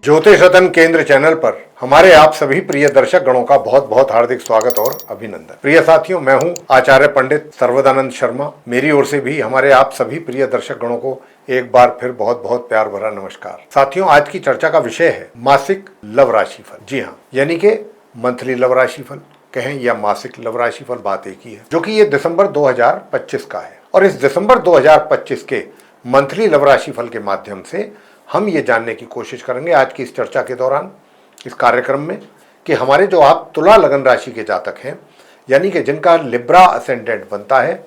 ज्योतिष रतन केंद्र चैनल पर हमारे आप सभी प्रिय दर्शक गणों का बहुत बहुत हार्दिक स्वागत और अभिनंदन। प्रिय साथियों, मैं हूं आचार्य पंडित सर्वदानंद शर्मा। मेरी ओर से भी हमारे आप सभी प्रिय दर्शक गणों को एक बार फिर बहुत बहुत प्यार भरा नमस्कार। साथियों, आज की चर्चा का विषय है मासिक लव राशिफल। जी हाँ, यानी कि मंथली लव राशिफल कहें या मासिक लव राशिफल, बात एक ही है, जो कि ये दिसंबर 2025 का है। और इस दिसंबर 2025 के मंथली लव राशिफल के माध्यम से हम ये जानने की कोशिश करेंगे आज की इस चर्चा के दौरान, इस कार्यक्रम में, कि हमारे जो आप तुला लगन राशि के जातक हैं, यानी कि जिनका लिब्रा असेंडेंट बनता है,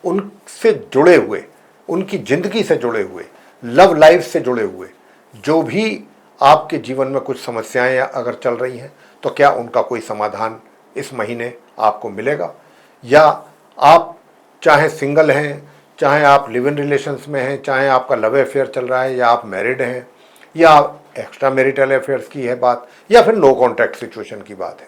उनसे जुड़े हुए, उनकी जिंदगी से जुड़े हुए, लव लाइफ से जुड़े हुए जो भी आपके जीवन में कुछ समस्याएं अगर चल रही हैं, तो क्या उनका कोई समाधान इस महीने आपको मिलेगा। या आप चाहे सिंगल हैं, चाहे आप लिव इन रिलेशंस में हैं, चाहे आपका लव अफेयर चल रहा है, या आप मैरिड हैं, या एक्स्ट्रा मैरिटल अफेयर्स की है बात, या फिर नो कॉन्टैक्ट सिचुएशन की बात है,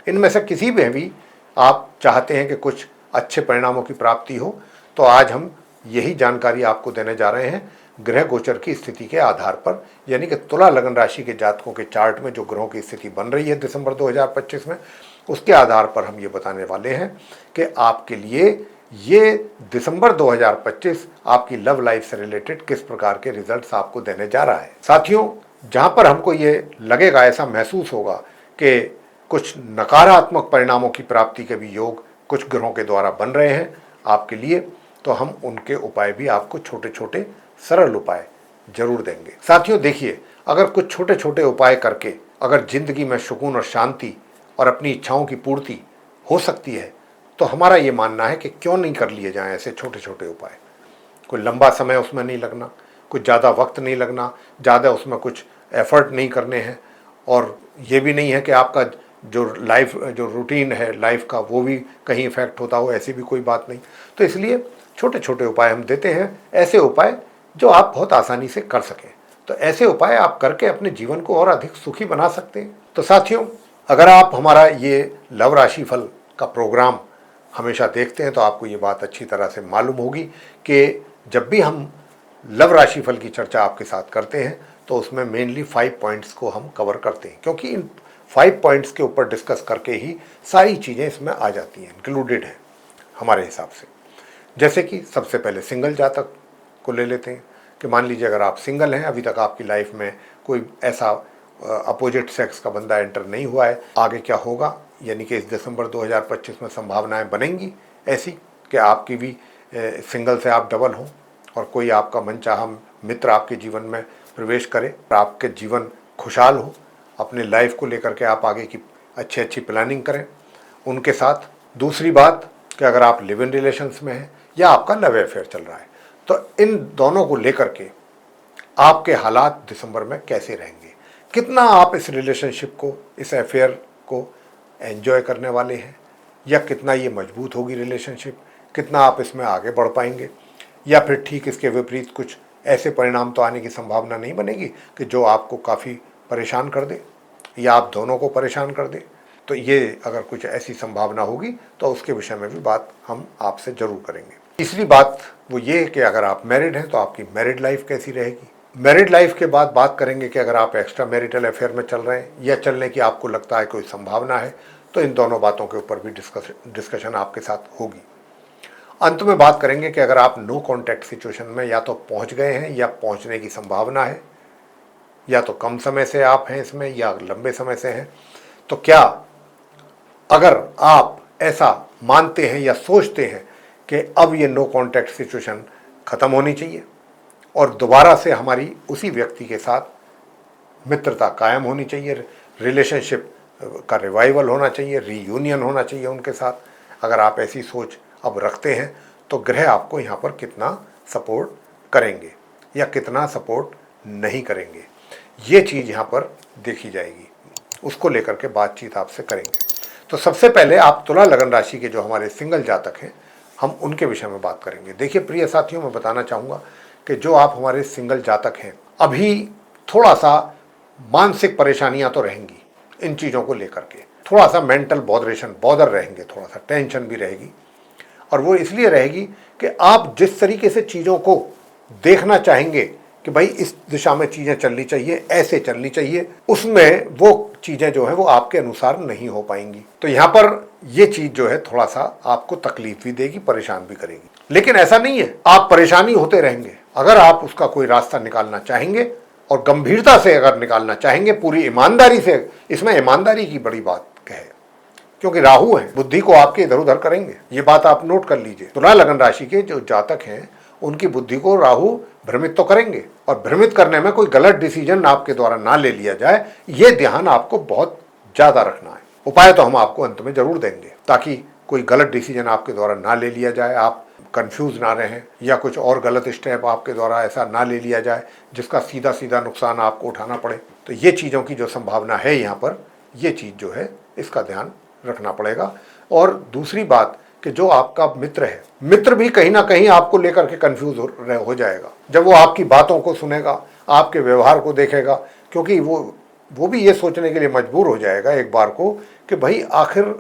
इनमें से किसी में भी आप चाहते हैं कि कुछ अच्छे परिणामों की प्राप्ति हो, तो आज हम यही जानकारी आपको देने जा रहे हैं ग्रह गोचर की स्थिति के आधार पर। यानी कि तुला लगन राशि के जातकों के चार्ट में जो ग्रहों की स्थिति बन रही है दिसंबर 2025 में, उसके आधार पर हम ये बताने वाले हैं कि आपके लिए ये दिसंबर 2025 आपकी लव लाइफ से रिलेटेड किस प्रकार के रिजल्ट्स आपको देने जा रहा है। साथियों, जहां पर हमको ये लगेगा, ऐसा महसूस होगा कि कुछ नकारात्मक परिणामों की प्राप्ति के भी योग कुछ ग्रहों के द्वारा बन रहे हैं आपके लिए, तो हम उनके उपाय भी आपको छोटे छोटे सरल उपाय जरूर देंगे। साथियों देखिए, अगर कुछ छोटे छोटे उपाय करके अगर जिंदगी में सुकून और शांति और अपनी इच्छाओं की पूर्ति हो सकती है, तो हमारा ये मानना है कि क्यों नहीं कर लिए जाएं ऐसे छोटे छोटे उपाय। कोई लंबा समय उसमें नहीं लगना, कुछ ज़्यादा वक्त नहीं लगना, ज़्यादा उसमें कुछ एफर्ट नहीं करने हैं, और ये भी नहीं है कि आपका जो रूटीन है लाइफ का वो भी कहीं इफेक्ट होता हो, ऐसी भी कोई बात नहीं। तो इसलिए छोटे छोटे उपाय हम देते हैं, ऐसे उपाय जो आप बहुत आसानी से कर सकें। तो ऐसे उपाय आप करके अपने जीवन को और अधिक सुखी बना सकते हैं। तो साथियों, अगर आप हमारा ये लव राशिफल का प्रोग्राम हमेशा देखते हैं तो आपको ये बात अच्छी तरह से मालूम होगी कि जब भी हम लव राशिफल की चर्चा आपके साथ करते हैं तो उसमें मेनली 5 पॉइंट्स को हम कवर करते हैं, क्योंकि इन 5 पॉइंट्स के ऊपर डिस्कस करके ही सारी चीज़ें इसमें आ जाती हैं, इंक्लूडेड हैं हमारे हिसाब से। जैसे कि सबसे पहले सिंगल जातक को ले लेते हैं कि मान लीजिए अगर आप सिंगल हैं, अभी तक आपकी लाइफ में कोई ऐसा अपोजिट सेक्स का बंदा एंटर नहीं हुआ है, आगे क्या होगा, यानी कि इस दिसंबर 2025 में संभावनाएं बनेंगी ऐसी कि आपकी भी सिंगल से आप डबल हों और कोई आपका मनचाहा मित्र आपके जीवन में प्रवेश करे, आपके जीवन खुशहाल हो, अपने लाइफ को लेकर के आप आगे की अच्छी अच्छी प्लानिंग करें उनके साथ। दूसरी बात कि अगर आप लिव इन रिलेशंस में हैं या आपका लव अफेयर चल रहा है, तो इन दोनों को लेकर के आपके हालात दिसंबर में कैसे रहेंगे, कितना आप इस रिलेशनशिप को, इस अफेयर को एंजॉय करने वाले हैं, या कितना ये मजबूत होगी रिलेशनशिप, कितना आप इसमें आगे बढ़ पाएंगे, या फिर ठीक इसके विपरीत कुछ ऐसे परिणाम तो आने की संभावना नहीं बनेगी कि जो आपको काफ़ी परेशान कर दे या आप दोनों को परेशान कर दे। तो ये अगर कुछ ऐसी संभावना होगी तो उसके विषय में भी बात हम आपसे जरूर करेंगे। तीसरी बात वो ये कि अगर आप मैरिड हैं तो आपकी मैरिड लाइफ कैसी रहेगी। मैरिड लाइफ के बाद बात करेंगे कि अगर आप एक्स्ट्रा मैरिटल अफेयर में चल रहे हैं या चलने की आपको लगता है कोई संभावना है, तो इन दोनों बातों के ऊपर भी डिस्कशन आपके साथ होगी। अंत में बात करेंगे कि अगर आप नो कॉन्टैक्ट सिचुएशन में या तो पहुंच गए हैं या पहुंचने की संभावना है, या तो कम समय से आप हैं इसमें या लंबे समय से हैं, तो क्या अगर आप ऐसा मानते हैं या सोचते हैं कि अब ये नो कॉन्टैक्ट सिचुएशन ख़त्म होनी चाहिए और दोबारा से हमारी उसी व्यक्ति के साथ मित्रता कायम होनी चाहिए, रिलेशनशिप का रिवाइवल होना चाहिए, रीयूनियन होना चाहिए उनके साथ, अगर आप ऐसी सोच अब रखते हैं, तो ग्रह आपको यहाँ पर कितना सपोर्ट करेंगे या कितना सपोर्ट नहीं करेंगे, ये चीज़ यहाँ पर देखी जाएगी, उसको लेकर के बातचीत आपसे करेंगे। तो सबसे पहले आप तुला लगन राशि के जो हमारे सिंगल जातक हैं, हम उनके विषय में बात करेंगे। देखिए प्रिय साथियों, मैं बताना चाहूँगा कि जो आप हमारे सिंगल जातक हैं, अभी थोड़ा सा मानसिक परेशानियां तो रहेंगी इन चीज़ों को लेकर के, थोड़ा सा मेंटल बॉदर रहेंगे, थोड़ा सा टेंशन भी रहेगी, और वो इसलिए रहेगी कि आप जिस तरीके से चीज़ों को देखना चाहेंगे कि भाई इस दिशा में चीजें चलनी चाहिए, ऐसे चलनी चाहिए, उसमें वो चीजें जो है वो आपके अनुसार नहीं हो पाएंगी। तो यहाँ पर ये चीज जो है थोड़ा सा आपको तकलीफ भी देगी, परेशान भी करेगी। लेकिन ऐसा नहीं है, आप परेशानी होते रहेंगे। अगर आप उसका कोई रास्ता निकालना चाहेंगे और गंभीरता से अगर निकालना चाहेंगे, पूरी ईमानदारी से, इसमें ईमानदारी की बड़ी बात है, क्योंकि राहु है, बुद्धि को आपके इधर उधर करेंगे। ये बात आप नोट कर लीजिए। तुला लगन राशि के जो जातक हैं उनकी बुद्धि को राहु भ्रमित तो करेंगे, और भ्रमित करने में कोई गलत डिसीजन आपके द्वारा ना ले लिया जाए, ये ध्यान आपको बहुत ज्यादा रखना है। उपाय तो हम आपको अंत में जरूर देंगे, ताकि कोई गलत डिसीजन आपके द्वारा ना ले लिया जाए, आप कंफ्यूज ना रहें, या कुछ और गलत स्टेप आपके द्वारा ऐसा ना ले लिया जाए जिसका सीधा सीधा नुकसान आपको उठाना पड़े। तो ये चीज़ों की जो संभावना है यहाँ पर, ये चीज़ जो है इसका ध्यान रखना पड़ेगा। और दूसरी बात कि जो आपका मित्र है, मित्र भी कहीं ना कहीं आपको लेकर के कंफ्यूज हो जाएगा जब वो आपकी बातों को सुनेगा, आपके व्यवहार को देखेगा, क्योंकि वो भी ये सोचने के लिए मजबूर हो जाएगा एक बार को कि भाई आखिर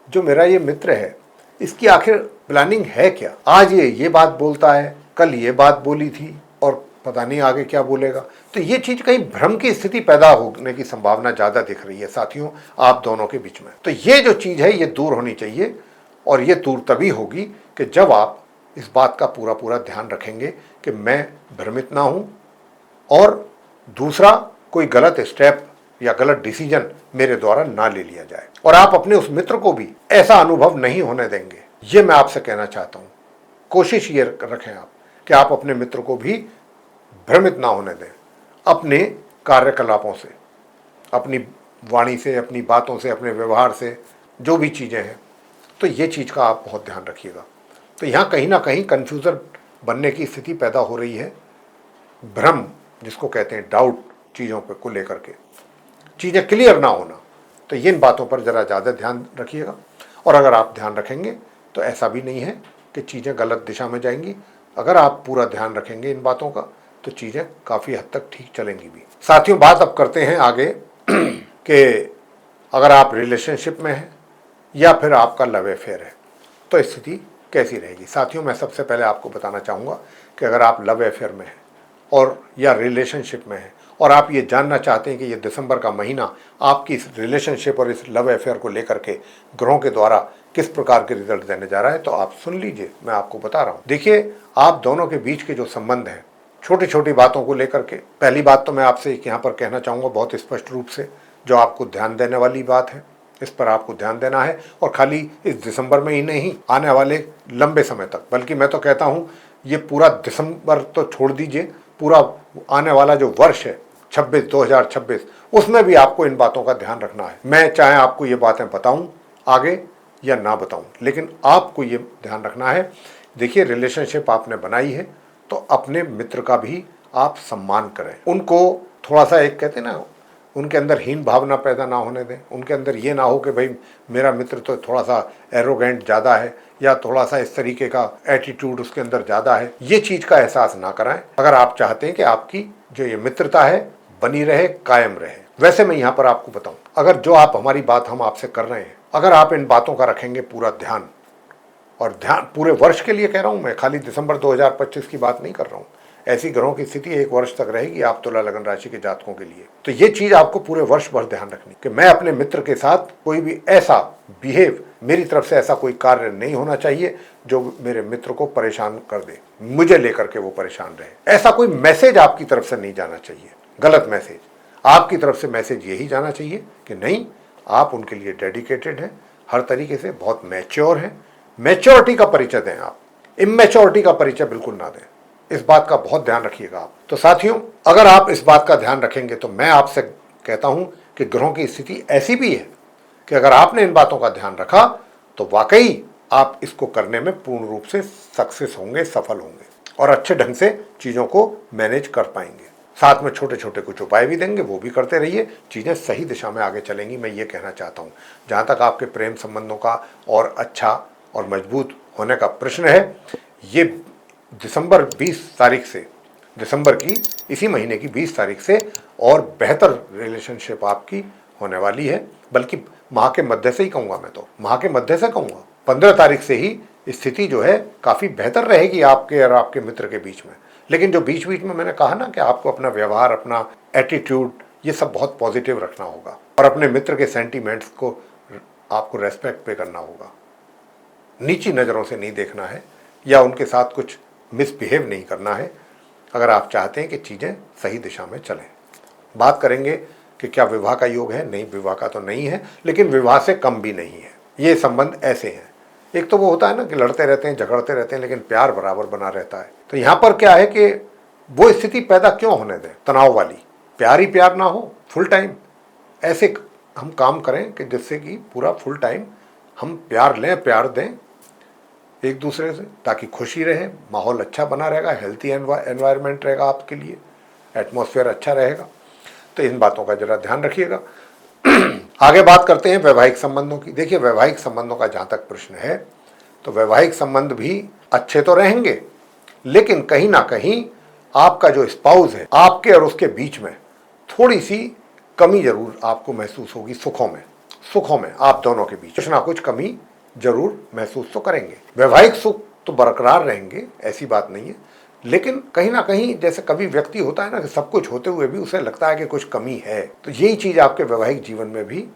जो मेरा ये मित्र है इसकी आखिर प्लानिंग है क्या। आज ये बात बोलता है, कल ये बात बोली थी, और पता नहीं आगे क्या बोलेगा। तो ये चीज कहीं भ्रम की स्थिति पैदा होने की संभावना ज्यादा दिख रही है साथियों आप दोनों के बीच में। तो ये जो चीज है ये दूर होनी चाहिए, और ये दूर तभी होगी कि जब आप इस बात का पूरा पूरा ध्यान रखेंगे कि मैं भ्रमित ना हूं, और दूसरा कोई गलत स्टेप या गलत डिसीजन मेरे द्वारा ना ले लिया जाए, और आप अपने उस मित्र को भी ऐसा अनुभव नहीं होने देंगे। ये मैं आपसे कहना चाहता हूं। कोशिश ये रखें आप कि आप अपने मित्र को भी भ्रमित ना होने दें, अपने कार्यकलापों से, अपनी वाणी से, अपनी बातों से, अपने व्यवहार से, जो भी चीज़ें हैं। तो ये चीज़ का आप बहुत ध्यान रखिएगा। तो यहाँ कहीं ना कहीं कन्फ्यूज़न बनने की स्थिति पैदा हो रही है, भ्रम जिसको कहते हैं, डाउट चीज़ों पे को लेकर के, चीज़ें क्लियर ना होना। तो इन बातों पर ज़रा ज़्यादा ध्यान रखिएगा, और अगर आप ध्यान रखेंगे तो ऐसा भी नहीं है कि चीज़ें गलत दिशा में जाएंगी। अगर आप पूरा ध्यान रखेंगे इन बातों का तो चीज़ें काफ़ी हद तक ठीक चलेंगी भी। साथियों, बात अब करते हैं आगे कि अगर आप रिलेशनशिप में हैं या फिर आपका लव अफेयर है तो स्थिति कैसी रहेगी। साथियों, मैं सबसे पहले आपको बताना चाहूँगा कि अगर आप लव अफेयर में हैं और या रिलेशनशिप में हैं, और आप ये जानना चाहते हैं कि ये दिसंबर का महीना आपकी इस रिलेशनशिप और इस लव अफेयर को लेकर के ग्रहों के द्वारा किस प्रकार के रिजल्ट देने जा रहा है, तो आप सुन लीजिए, मैं आपको बता रहा हूँ। देखिए, आप दोनों के बीच के जो संबंध हैं, छोटी छोटी बातों को लेकर के, पहली बात तो मैं आपसे यहाँ पर कहना चाहूँगा बहुत स्पष्ट रूप से, जो आपको ध्यान देने वाली बात है, इस पर आपको ध्यान देना है। और खाली इस दिसंबर में ही नहीं, आने वाले लंबे समय तक, बल्कि मैं तो कहता हूँ ये पूरा दिसंबर तो छोड़ दीजिए, पूरा आने वाला जो वर्ष है 2026, उसमें भी आपको इन बातों का ध्यान रखना है। मैं चाहे आपको ये बातें बताऊं आगे या ना बताऊं, लेकिन आपको ये ध्यान रखना है। देखिए, रिलेशनशिप आपने बनाई है तो अपने मित्र का भी आप सम्मान करें, उनको थोड़ा सा, एक कहते हैं ना, उनके अंदर हीन भावना पैदा ना होने दें। उनके अंदर ये ना हो कि भाई मेरा मित्र तो थोड़ा सा एरोगेंट ज़्यादा है, या थोड़ा सा इस तरीके का एटीट्यूड उसके अंदर ज़्यादा है, ये चीज़ का एहसास ना कराएं। अगर आप चाहते हैं कि आपकी जो ये मित्रता है बनी रहे, कायम रहे। वैसे मैं यहाँ पर आपको बताऊं, अगर जो आप हमारी बात हम आपसे कर रहे हैं, अगर आप इन बातों का रखेंगे पूरा ध्यान, और ध्यान पूरे वर्ष के लिए कह रहा हूँ मैं, खाली दिसंबर 2025 की बात नहीं कर रहा हूँ, ऐसी ग्रहों की स्थिति 1 वर्ष तक रहेगी आप तुला लगन राशि के जातकों के लिए। तो ये चीज आपको पूरे वर्ष भर ध्यान रखनी कि मैं अपने मित्र के साथ कोई भी ऐसा बिहेव, मेरी तरफ से ऐसा कोई कार्य नहीं होना चाहिए जो मेरे मित्र को परेशान कर दे, मुझे लेकर के वो परेशान रहे। ऐसा कोई मैसेज आपकी तरफ से नहीं जाना चाहिए, गलत मैसेज। आपकी तरफ से मैसेज यही जाना चाहिए कि नहीं, आप उनके लिए डेडिकेटेड हैं, हर तरीके से बहुत मैच्योर हैं। मैच्योरिटी का परिचय दें आप, इमेच्योरिटी का परिचय बिल्कुल ना दें। इस बात का बहुत ध्यान रखिएगा आप। तो साथियों, अगर आप इस बात का ध्यान रखेंगे तो मैं आपसे कहता हूं कि ग्रहों की स्थिति ऐसी भी है कि अगर आपने इन बातों का ध्यान रखा तो वाकई आप इसको करने में पूर्ण रूप से सक्सेस होंगे, सफल होंगे, और अच्छे ढंग से चीज़ों को मैनेज कर पाएंगे। साथ में छोटे छोटे कुछ उपाय भी देंगे, वो भी करते रहिए, चीज़ें सही दिशा में आगे चलेंगी, मैं ये कहना चाहता हूँ। जहाँ तक आपके प्रेम संबंधों का और अच्छा और मजबूत होने का प्रश्न है, ये दिसंबर 20 तारीख से, दिसंबर की इसी महीने की 20 तारीख से और बेहतर रिलेशनशिप आपकी होने वाली है। बल्कि माह के मध्य से ही कहूँगा, मैं तो माह के मध्य से कहूँगा, 15 तारीख से ही स्थिति जो है काफ़ी बेहतर रहेगी आपके और आपके मित्र के बीच में। लेकिन जो बीच बीच में मैंने कहा ना कि आपको अपना व्यवहार, अपना एटीट्यूड, ये सब बहुत पॉजिटिव रखना होगा और अपने मित्र के सेंटीमेंट्स को आपको रेस्पेक्ट पे करना होगा। नीची नज़रों से नहीं देखना है या उनके साथ कुछ मिसबिहेव नहीं करना है अगर आप चाहते हैं कि चीज़ें सही दिशा में चलें। बात करेंगे कि क्या विवाह का योग है? नहीं, विवाह का तो नहीं है, लेकिन विवाह से कम भी नहीं है। ये संबंध ऐसे हैं, एक तो वो होता है ना कि लड़ते रहते हैं, झगड़ते रहते हैं, लेकिन प्यार बराबर बना रहता है। तो यहाँ पर क्या है कि वो स्थिति पैदा क्यों होने दें तनाव वाली? प्यार ही प्यार ना हो फुल टाइम, ऐसे हम काम करें कि जिससे कि पूरा फुल टाइम हम प्यार लें, प्यार दें एक दूसरे से, ताकि खुशी रहे, माहौल अच्छा बना रहेगा, हेल्थी एनवायरनमेंट रहेगा आपके लिए, एटमॉस्फेयर अच्छा रहेगा। तो इन बातों का जरा ध्यान रखिएगा। आगे बात करते हैं वैवाहिक संबंधों की। देखिए, वैवाहिक संबंधों का जहाँ तक प्रश्न है तो वैवाहिक संबंध भी अच्छे तो रहेंगे, लेकिन कहीं ना कहीं आपका जो स्पाउस है, आपके और उसके बीच में थोड़ी सी कमी जरूर आपको महसूस होगी। सुखों में आप दोनों के बीच कुछ ना कुछ कमी जरूर महसूस तो करेंगे। वैवाहिक सुख तो बरकरार रहेंगे, ऐसी बात नहीं है, लेकिन कहीं ना कहीं जैसे कभी व्यक्ति होता है ना कि सब कुछ होते हुए भी उसे लगता है कि कुछ कमी है, तो यही चीज आपके वैवाहिक जीवन में भी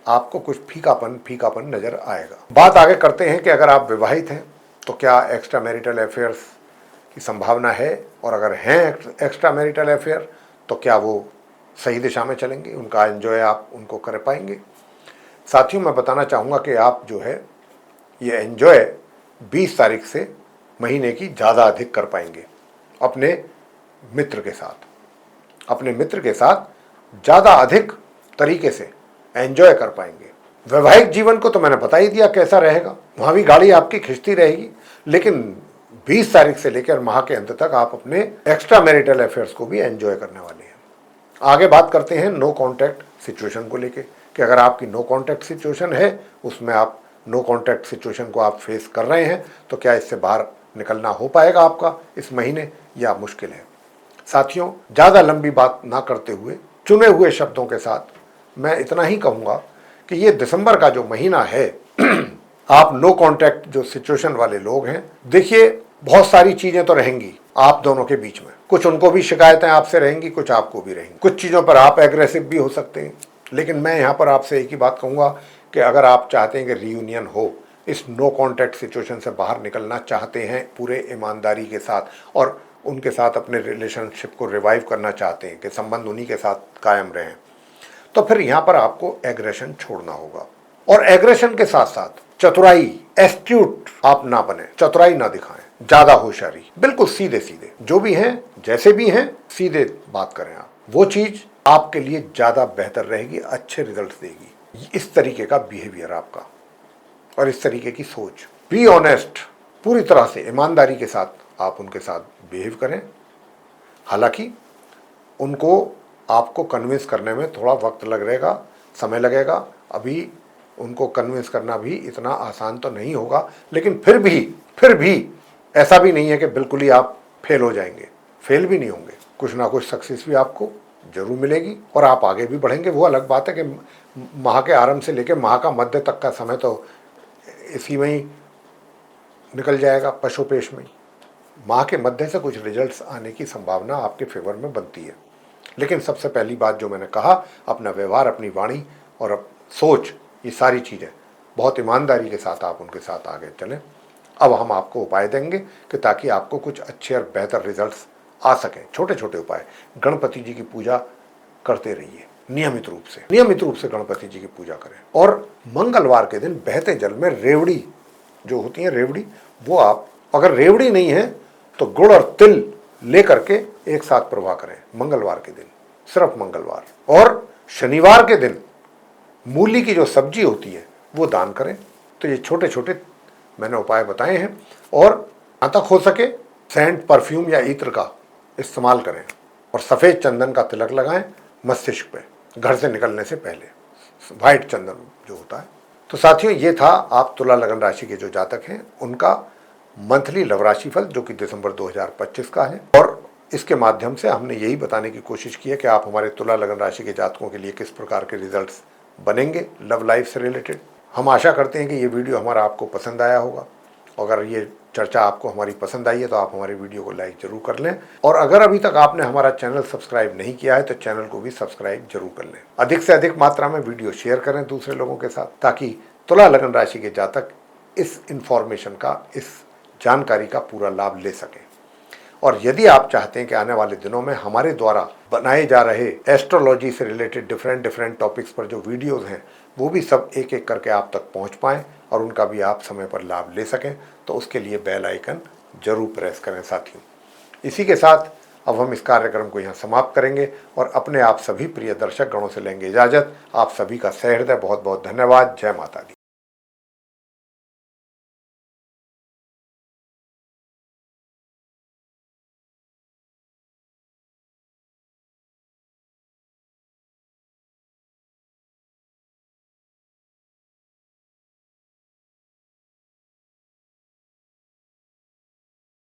आपको कुछ फीकापन नजर आएगा। बात आगे करते हैं कि अगर आप विवाहित हैं तो क्या एक्स्ट्रा मैरिटल अफेयर्स की संभावना है, और अगर हैं एक्स्ट्रा मैरिटल अफेयर तो क्या वो सही दिशा में चलेंगे, उनका एंजॉय आप उनको कर पाएंगे। साथियों, मैं बताना चाहूँगा कि आप जो है ये एंजॉय 20 तारीख से महीने की ज़्यादा अधिक कर पाएंगे अपने मित्र के साथ ज़्यादा अधिक तरीके से एंजॉय कर पाएंगे। वैवाहिक जीवन को तो मैंने बता ही दिया कैसा रहेगा, वहाँ भी गाड़ी आपकी खिंचती रहेगी, लेकिन 20 तारीख से लेकर माह के अंत तक आप अपने एक्स्ट्रा मैरिटल अफेयर्स को भी एंजॉय करने वाले हैं। आगे बात करते हैं नो कॉन्टैक्ट सिचुएशन को लेके कि अगर आपकी नो कॉन्टैक्ट सिचुएशन है, उसमें आप नो कॉन्टैक्ट सिचुएशन को आप फेस कर रहे हैं, तो क्या इससे बाहर निकलना हो पाएगा आपका इस महीने, या मुश्किल है? साथियों, ज़्यादा लंबी बात ना करते हुए चुने हुए शब्दों के साथ मैं इतना ही कहूँगा कि ये दिसंबर का जो महीना है आप नो कॉन्टैक्ट जो सिचुएशन वाले लोग हैं, देखिए बहुत सारी चीज़ें तो रहेंगी आप दोनों के बीच में, कुछ उनको भी शिकायतें आपसे रहेंगी, कुछ आपको भी रहेंगी, कुछ चीज़ों पर आप एग्रेसिव भी हो सकते हैं। लेकिन मैं यहाँ पर आपसे एक ही बात कहूँगा कि अगर आप चाहते हैं कि रीयूनियन हो, इस नो कॉन्टैक्ट सिचुएशन से बाहर निकलना चाहते हैं पूरे ईमानदारी के साथ और उनके साथ अपने रिलेशनशिप को रिवाइव करना चाहते हैं कि संबंध उन्हीं के साथ कायम रहें, तो फिर यहाँ पर आपको एग्रेशन छोड़ना होगा। और एग्रेशन के साथ साथ चतुराई, एस्ट्यूट आप ना बने, चतुराई ना दिखाएं, ज्यादा होशियारी, बिल्कुल सीधे सीधे जो भी हैं, जैसे भी हैं, सीधे बात करें आप, वो चीज आपके लिए ज्यादा बेहतर रहेगी, अच्छे रिजल्ट देगी। इस तरीके का बिहेवियर आपका और इस तरीके की सोच, बी ऑनेस्ट, पूरी तरह से ईमानदारी के साथ आप उनके साथ बिहेव करें। हालांकि उनको आपको कन्विंस करने में थोड़ा वक्त लगेगा, समय लगेगा, अभी उनको कन्विंस करना भी इतना आसान तो नहीं होगा, लेकिन फिर भी ऐसा भी नहीं है कि बिल्कुल ही आप फेल हो जाएंगे, फेल भी नहीं होंगे, कुछ ना कुछ सक्सेस भी आपको जरूर मिलेगी और आप आगे भी बढ़ेंगे। वो अलग बात है कि माह के आरंभ से लेकर माह का मध्य तक का समय तो इसी में ही निकल जाएगा, पशुपेश में। माह के मध्य से कुछ रिजल्ट्स आने की संभावना आपके फेवर में बनती है, लेकिन सबसे पहली बात जो मैंने कहा, अपना व्यवहार, अपनी वाणी और सोच, ये सारी चीज़ें बहुत ईमानदारी के साथ आप उनके साथ आगे चलें। अब हम आपको उपाय देंगे कि ताकि आपको कुछ अच्छे और बेहतर रिजल्ट्स आ सकें। छोटे छोटे उपाय, गणपति जी की पूजा करते रहिए नियमित रूप से गणपति जी की पूजा करें, और मंगलवार के दिन बहते जल में रेवड़ी जो होती है, रेवड़ी, वो आप, अगर रेवड़ी नहीं है तो गुड़ और तिल लेकर के एक साथ प्रवाह करें मंगलवार के दिन, सिर्फ मंगलवार। और शनिवार के दिन मूली की जो सब्जी होती है वो दान करें। तो ये छोटे छोटे मैंने उपाय बताए हैं, और जहाँ तक हो सके सेंट, परफ्यूम या इत्र का इस्तेमाल करें और सफ़ेद चंदन का तिलक लगाएं मस्तिष्क पे घर से निकलने से पहले, वाइट चंदन जो होता है। तो साथियों, ये था आप तुला लगन राशि के जो जातक हैं उनका मंथली लव राशि फल, जो कि दिसंबर 2025 का है। और इसके माध्यम से हमने यही बताने की कोशिश की है कि आप हमारे तुला लगन राशि के जातकों के लिए किस प्रकार के रिजल्ट्स बनेंगे लव लाइफ से रिलेटेड। हम आशा करते हैं कि ये वीडियो हमारा आपको पसंद आया होगा अगर ये चर्चा आपको हमारी पसंद आई है तो आप हमारे वीडियो को लाइक जरूर कर लें, और अगर अभी तक आपने हमारा चैनल सब्सक्राइब नहीं किया है तो चैनल को भी सब्सक्राइब जरूर कर लें। अधिक से अधिक मात्रा में वीडियो शेयर करें दूसरे लोगों के साथ, ताकि तुला लगन राशि के जातक इस इंफॉर्मेशन का, इस जानकारी का पूरा लाभ ले सकें। और यदि आप चाहते हैं कि आने वाले दिनों में हमारे द्वारा बनाए जा रहे एस्ट्रोलॉजी से रिलेटेड डिफरेंट टॉपिक्स पर जो वीडियोस हैं वो भी सब एक एक करके आप तक पहुंच पाएँ और उनका भी आप समय पर लाभ ले सकें, तो उसके लिए बेल आइकन जरूर प्रेस करें साथियों। इसी के साथ अब हम इस कार्यक्रम को यहाँ समाप्त करेंगे और अपने आप सभी प्रिय दर्शक गणों से लेंगे इजाजत। आप सभी का सहृदय बहुत बहुत धन्यवाद। जय माता दी।